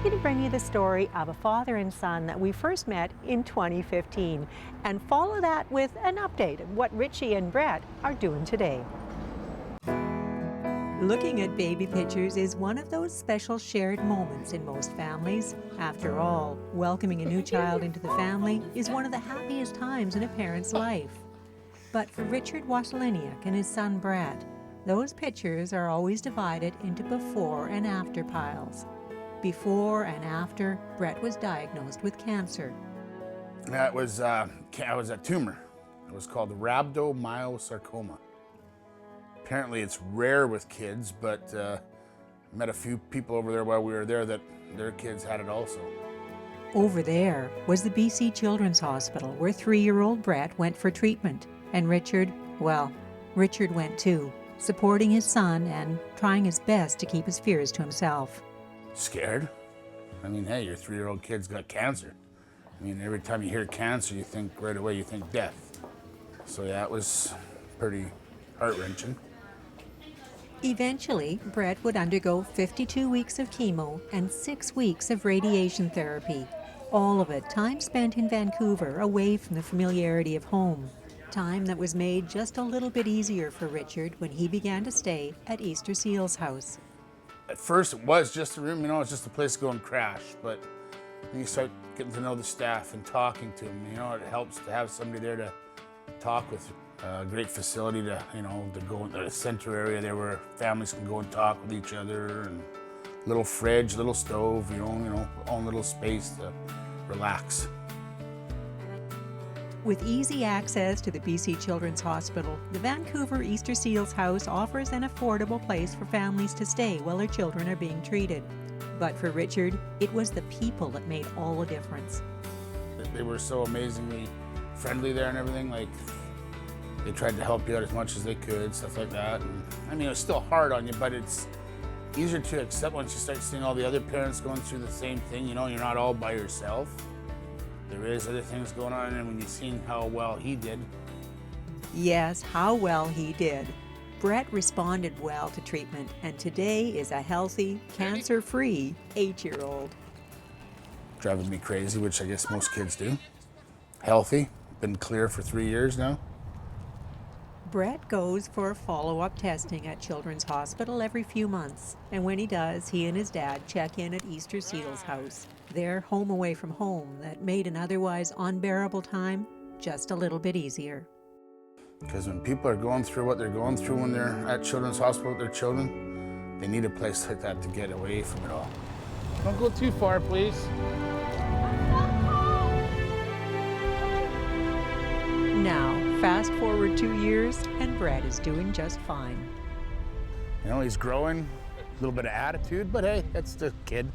going to bring you the story of a father and son that we first met in 2015 and follow that with an update of what Richie and Brett are doing today. Looking at baby pictures is one of those special shared moments in most families. After all, welcoming a new child into the family is one of the happiest times in a parent's life. But for Richard Wasiliniak and his son Brett, those pictures are always divided into before and after piles. Before and after, Brett was diagnosed with cancer. That was a tumor. It was called rhabdomyosarcoma. Apparently it's rare with kids, but met a few people over there while we were there that their kids had it also. Over there was the BC Children's Hospital where 3-year-old Brett went for treatment. And Richard went too, supporting his son and trying his best to keep his fears to himself. Scared? I mean, hey, your 3-year-old kid's got cancer. I mean, every time you hear cancer, you think right away, you think death. So yeah, it was pretty heart-wrenching. Eventually, Brett would undergo 52 weeks of chemo and 6 weeks of radiation therapy. All of it time spent in Vancouver, away from the familiarity of home. Time that was made just a little bit easier for Richard when he began to stay at Easter Seal's house. At first, it was just a room, it's just a place to go and crash. But then you start getting to know the staff and talking to them. It helps to have somebody there to talk with. A great facility to go in the center area there where families can go and talk with each other, and little fridge, little stove, own little space to relax. With easy access to the BC Children's Hospital, the Vancouver Easter Seals House offers an affordable place for families to stay while their children are being treated. But for Richard, it was the people that made all the difference. They were so amazingly friendly there and everything. They tried to help you out as much as they could, stuff like that. And, it was still hard on you, but it's easier to accept once you start seeing all the other parents going through the same thing. You're not all by yourself. There is other things going on, and when you've seen how well he did. Yes, how well he did. Brett responded well to treatment, and today is a healthy, cancer-free 8-year-old. Driving me crazy, which I guess most kids do. Healthy, been clear for 3 years now. Brett goes for follow-up testing at Children's Hospital every few months. And when he does, he and his dad check in at Easter Seal's house, their home away from home that made an otherwise unbearable time just a little bit easier. Because when people are going through what they're going through when they're at Children's Hospital with their children, they need a place like that to get away from it all. Don't go too far, please. Now, fast forward 2 years, and Brett is doing just fine. He's growing, a little bit of attitude, but hey, that's the kid.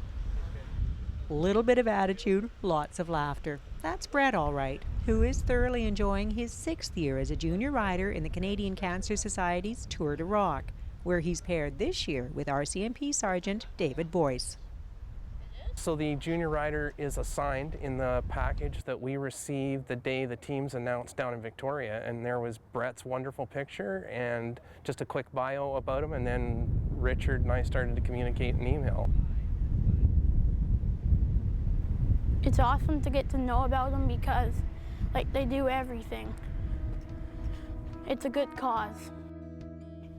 Little bit of attitude, lots of laughter. That's Brett, all right, who is thoroughly enjoying his 6th year as a junior rider in the Canadian Cancer Society's Tour de Rock, where he's paired this year with RCMP Sergeant David Boyce. So the junior rider is assigned in the package that we received the day the teams announced down in Victoria, and there was Brett's wonderful picture and just a quick bio about him, and then Richard and I started to communicate in email. It's awesome to get to know about them because they do everything. It's a good cause.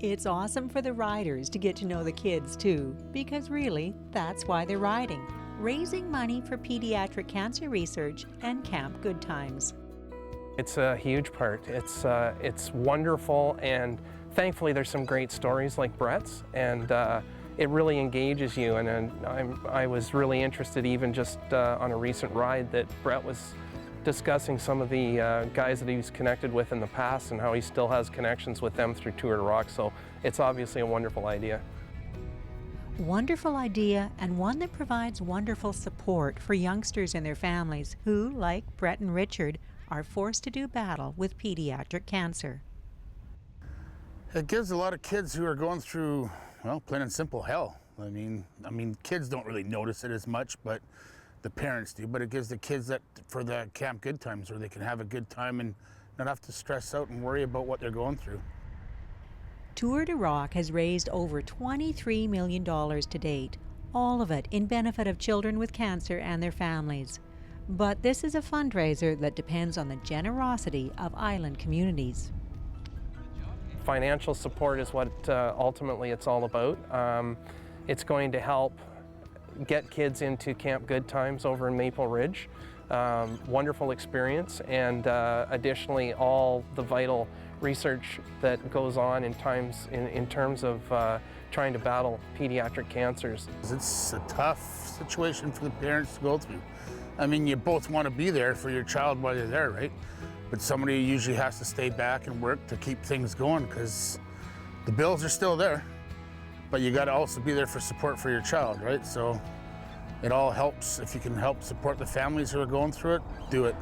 It's awesome for the riders to get to know the kids too, because really, that's why they're riding. Raising money for pediatric cancer research and Camp Good Times. It's a huge part. It's wonderful, and thankfully there's some great stories like Brett's, and it really engages you. And I was really interested, even just on a recent ride, that Brett was discussing some of the guys that he's connected with in the past and how he still has connections with them through Tour de Rock. So it's obviously a wonderful idea. Wonderful idea, and one that provides wonderful support for youngsters and their families who, like Brett and Richard, are forced to do battle with pediatric cancer. It gives a lot of kids who are going through, plain and simple hell. I mean, kids don't really notice it as much, but the parents do. But it gives the kids that for the Camp Good Times, where they can have a good time and not have to stress out and worry about what they're going through. Tour de Rock has raised over $23 million to date. All of it in benefit of children with cancer and their families. But this is a fundraiser that depends on the generosity of island communities. Financial support is what ultimately it's all about. It's going to help get kids into Camp Good Times over in Maple Ridge. Wonderful experience, and additionally all the vital research that goes on in terms of trying to battle pediatric cancers. It's a tough situation for the parents to go through. I mean, you both want to be there for your child while you're there, right? But somebody usually has to stay back and work to keep things going because the bills are still there. But you got to also be there for support for your child, right? So it all helps. If you can help support the families who are going through it, do it.